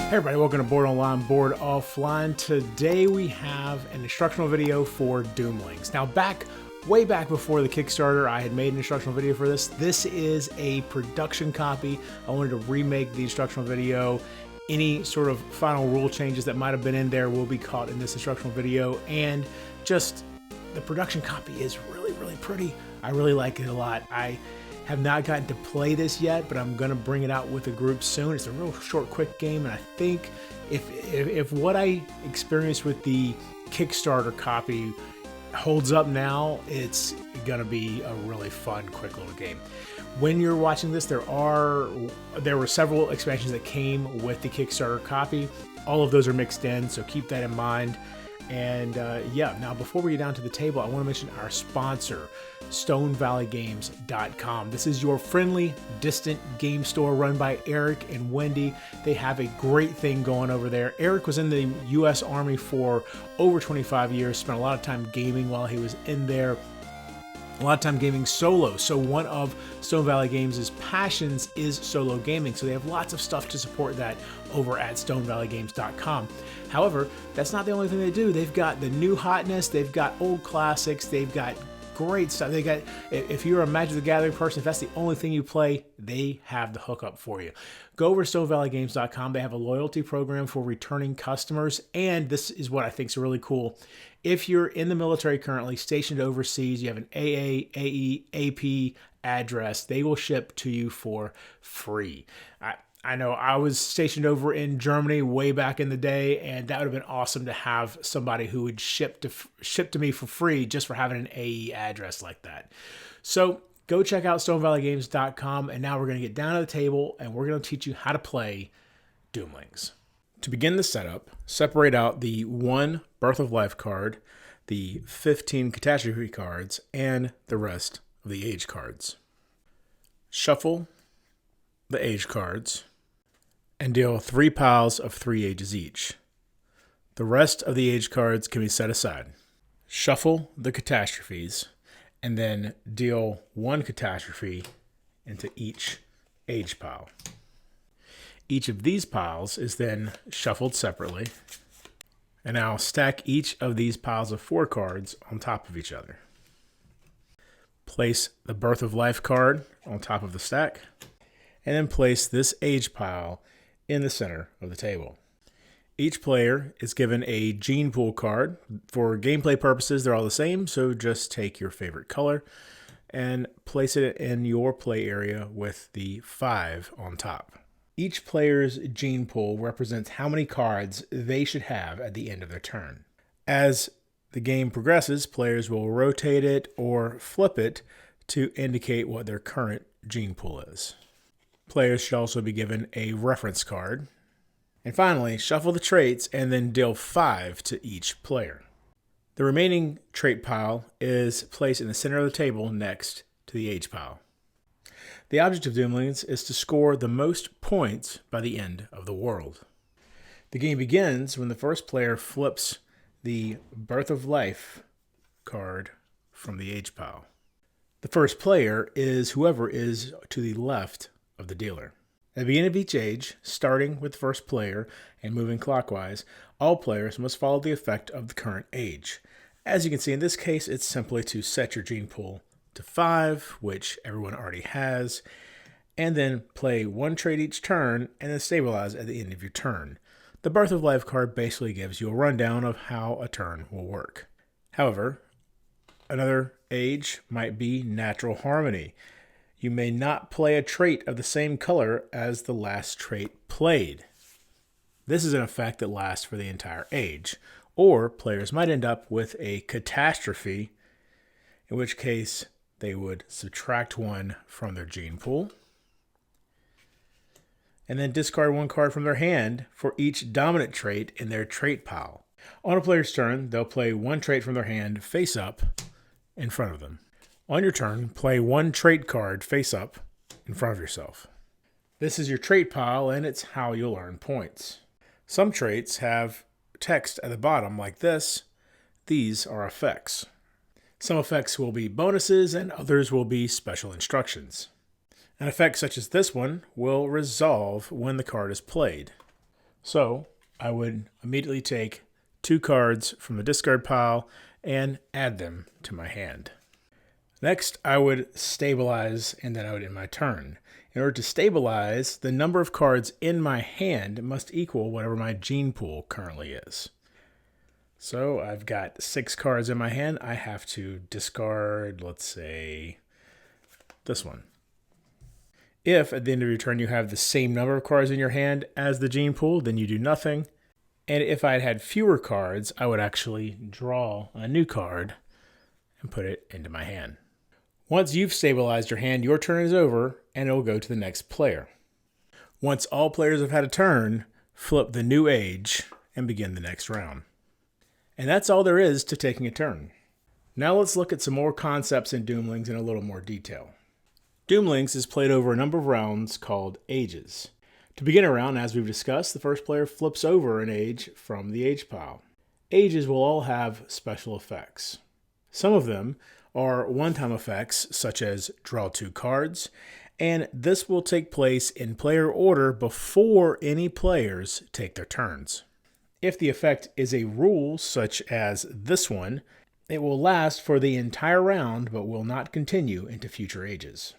Hey everybody, welcome to Board Online, Board Offline. Today we have an instructional video for Doomlings. Now way back before the Kickstarter, I had made an instructional video for this. This is a production copy. I wanted to remake the instructional video. Any sort of final rule changes that might have been in there will be caught in this instructional video. And just the production copy is really, really pretty. I really like it a lot. I have not gotten to play this yet, but I'm gonna bring it out with a group soon. It's a real short, quick game, and I think if what I experienced with the Kickstarter copy holds up now, it's gonna be a really fun, quick little game. When you're watching this, there were several expansions that came with the Kickstarter copy. All of those are mixed in, so keep that in mind. And yeah, now before we get down to the table, I want to mention our sponsor, StoneValleyGames.com. This is your friendly, distant game store run by Eric and Wendy. They have a great thing going over there. Eric was in the U.S. Army for over 25 years, spent a lot of time gaming while he was in there. A lot of time gaming solo. So one of Stone Valley Games' passions is solo gaming. So they have lots of stuff to support that over at StoneValleyGames.com. However, that's not the only thing they do. They've got the new hotness. They've got old classics. They've got great stuff. They got, if you're a Magic the Gathering person, if that's the only thing you play, they have the hookup for you. Go over to StoneValleyGames.com. They have a loyalty program for returning customers. And this is what I think is really cool. If you're in the military currently, stationed overseas, you have an AA, AE, AP address, they will ship to you for free. I know I was stationed over in Germany way back in the day, and that would have been awesome to have somebody who would ship to me for free just for having an AE address like that. So go check out StoneValleyGames.com, and now we're going to get down to the table, and we're going to teach you how to play Doomlings. To begin the setup, separate out the 1 Birth of Life card, the 15 catastrophe cards, and the rest of the age cards. Shuffle the age cards and deal 3 piles of 3 ages each. The rest of the age cards can be set aside. Shuffle the catastrophes and then deal 1 catastrophe into each age pile. Each of these piles is then shuffled separately, and I'll stack each of these piles of 4 cards on top of each other. Place the Birth of Life card on top of the stack, and then place this age pile in the center of the table. Each player is given a gene pool card. For gameplay purposes, they're all the same, so just take your favorite color and place it in your play area with the 5 on top. Each player's gene pool represents how many cards they should have at the end of their turn. As the game progresses, players will rotate it or flip it to indicate what their current gene pool is. Players should also be given a reference card. And finally, shuffle the traits and then deal 5 to each player. The remaining trait pile is placed in the center of the table next to the age pile. The object of Doomlings is to score the most points by the end of the world. The game begins when the first player flips the Birth of Life card from the age pile. The first player is whoever is to the left of the dealer. At the beginning of each age, starting with the first player and moving clockwise, all players must follow the effect of the current age. As you can see in this case, it's simply to set your gene pool to 5, which everyone already has, and then play 1 trait each turn and then stabilize at the end of your turn. The Birth of Life card basically gives you a rundown of how a turn will work. However, another age might be Natural Harmony. You may not play a trait of the same color as the last trait played. This is an effect that lasts for the entire age, or players might end up with a catastrophe, in which case they would subtract 1 from their gene pool and then discard 1 card from their hand for each dominant trait in their trait pile. On a player's turn, they'll play 1 trait from their hand face up in front of them. On your turn, play 1 trait card face up in front of yourself. This is your trait pile, and it's how you'll earn points. Some traits have text at the bottom like this. These are effects. Some effects will be bonuses and others will be special instructions. An effect such as this one will resolve when the card is played. So I would immediately take 2 cards from the discard pile and add them to my hand. Next, I would stabilize, and then I would end my turn. In order to stabilize, the number of cards in my hand must equal whatever my gene pool currently is. So I've got 6 cards in my hand. I have to discard, let's say, this one. If at the end of your turn you have the same number of cards in your hand as the gene pool, then you do nothing. And if I had fewer cards, I would actually draw a new card and put it into my hand. Once you've stabilized your hand, your turn is over, and it will go to the next player. Once all players have had a turn, flip the new age and begin the next round. And that's all there is to taking a turn. Now let's look at some more concepts in Doomlings in a little more detail. Doomlings is played over a number of rounds called ages. To begin a round, as we've discussed, the first player flips over an age from the age pile. Ages will all have special effects. Some of them are one-time effects, such as draw 2 cards, and this will take place in player order before any players take their turns. If the effect is a rule, such as this one, it will last for the entire round but will not continue into future ages.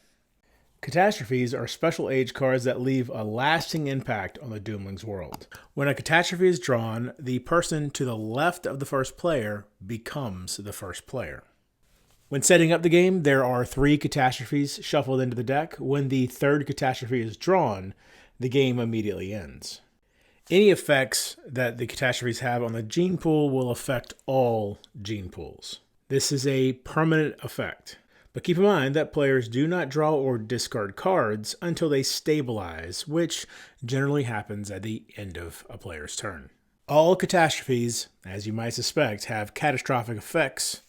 Catastrophes are special age cards that leave a lasting impact on the Doomlings world. When a catastrophe is drawn, the person to the left of the first player becomes the first player. When setting up the game, there are 3 catastrophes shuffled into the deck. When the third catastrophe is drawn, the game immediately ends. Any effects that the catastrophes have on the gene pool will affect all gene pools. This is a permanent effect. But keep in mind that players do not draw or discard cards until they stabilize, which generally happens at the end of a player's turn. All catastrophes, as you might suspect, have catastrophic effects,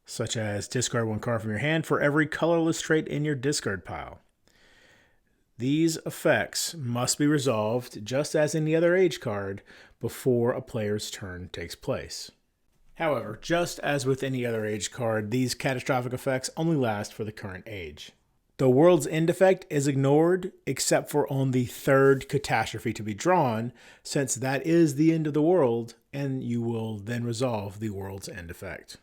such as discard 1 card from your hand for every colorless trait in your discard pile. These effects must be resolved, just as any other age card, before a player's turn takes place. However, just as with any other age card, these catastrophic effects only last for the current age. The World's End effect is ignored except for on the third catastrophe to be drawn, since that is the end of the world, and you will then resolve the World's End effect.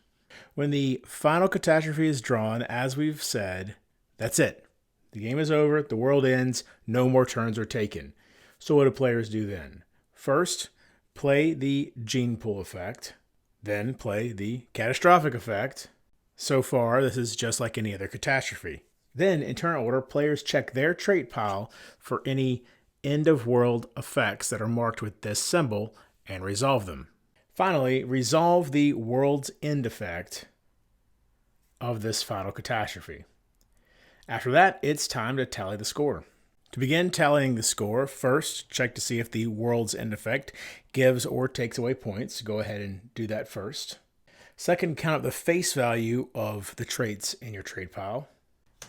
When the final catastrophe is drawn, as we've said, that's it. The game is over, the world ends, no more turns are taken. So what do players do then? First, play the gene pool effect. Then play the catastrophic effect. So far, this is just like any other catastrophe. Then, in turn order, players check their trait pile for any end-of-world effects that are marked with this symbol and resolve them. Finally, resolve the World's End effect of this final catastrophe. After that, it's time to tally the score. To begin tallying the score, first check to see if the World's End effect gives or takes away points. Go ahead and do that first. Second, count up the face value of the traits in your trait pile.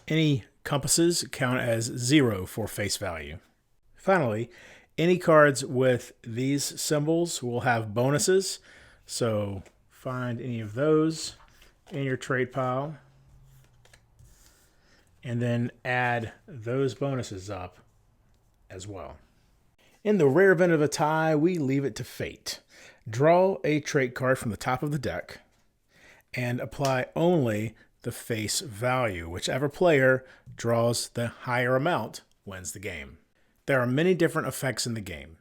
Any compasses count as 0 for face value. Finally, any cards with these symbols will have bonuses, so find any of those in your trait pile and then add those bonuses up as well. In the rare event of a tie, we leave it to fate. Draw a trait card from the top of the deck and apply only the face value. Whichever player draws the higher amount wins the game. There are many different effects in the game.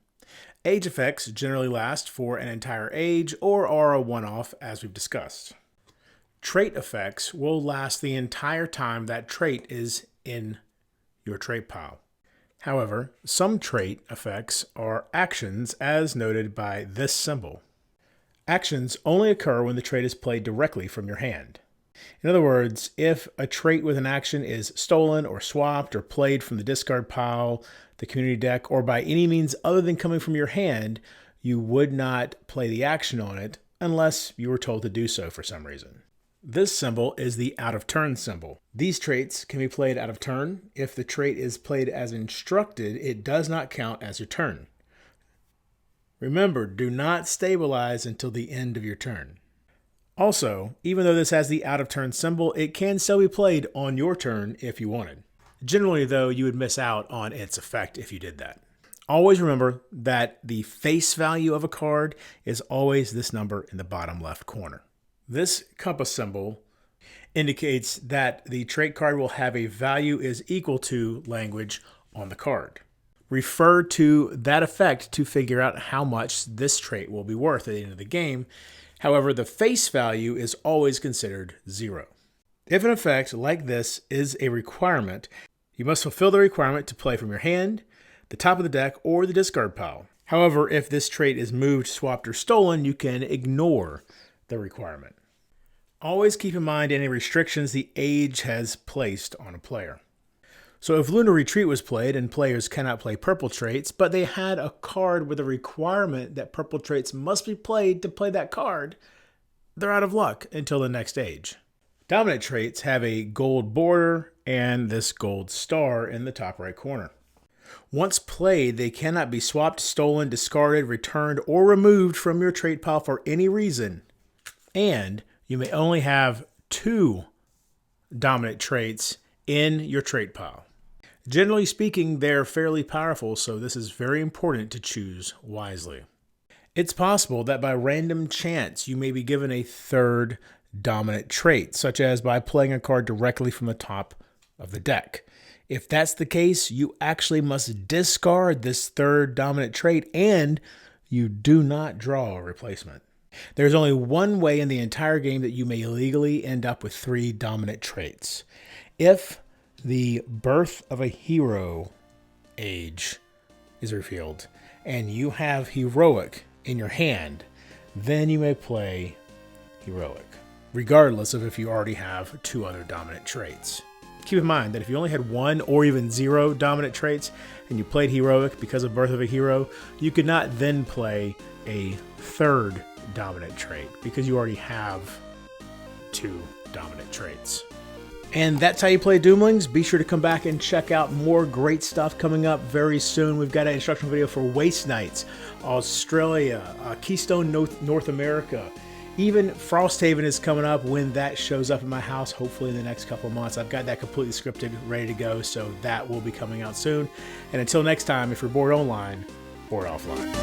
Age effects generally last for an entire age or are a one-off, as we've discussed. Trait effects will last the entire time that trait is in your trait pile. However, some trait effects are actions as noted by this symbol. Actions only occur when the trait is played directly from your hand. In other words, if a trait with an action is stolen or swapped or played from the discard pile, the community deck, or by any means other than coming from your hand, you would not play the action on it unless you were told to do so for some reason. This symbol is the out of turn symbol. These traits can be played out of turn. If the trait is played as instructed, it does not count as your turn. Remember, do not stabilize until the end of your turn. Also, even though this has the out of turn symbol, it can still be played on your turn if you wanted. Generally, though, you would miss out on its effect if you did that. Always remember that the face value of a card is always this number in the bottom left corner. This compass symbol indicates that the trait card will have a value is equal to language on the card. Refer to that effect to figure out how much this trait will be worth at the end of the game. However, the face value is always considered 0. If an effect like this is a requirement, you must fulfill the requirement to play from your hand, the top of the deck, or the discard pile. However, if this trait is moved, swapped, or stolen, you can ignore the requirement. Always keep in mind any restrictions the age has placed on a player. So if Lunar Retreat was played and players cannot play purple traits, but they had a card with a requirement that purple traits must be played to play that card, they're out of luck until the next age. Dominant traits have a gold border and this gold star in the top right corner. Once played, they cannot be swapped, stolen, discarded, returned, or removed from your trait pile for any reason. And you may only have 2 dominant traits in your trait pile. Generally speaking, they're fairly powerful, so this is very important to choose wisely. It's possible that by random chance you may be given a 3rd dominant trait, such as by playing a card directly from the top of the deck. If that's the case, you actually must discard this 3rd dominant trait and you do not draw a replacement. There's only one way in the entire game that you may legally end up with 3 dominant traits. If the Birth of a Hero age is revealed and you have Heroic in your hand, then you may play Heroic, regardless of if you already have 2 other dominant traits. Keep in mind that if you only had 1 or even 0 dominant traits and you played Heroic because of Birth of a Hero, you could not then play a 3rd dominant trait because you already have 2 dominant traits. And that's how you play Doomlings. Be sure to come back and check out more great stuff coming up very soon. We've got an instructional video for Waste Knights, Australia, Keystone North America. Even Frosthaven is coming up when that shows up in my house, hopefully in the next couple of months. I've got that completely scripted, ready to go, so that will be coming out soon. And until next time, if you're bored online, bored offline.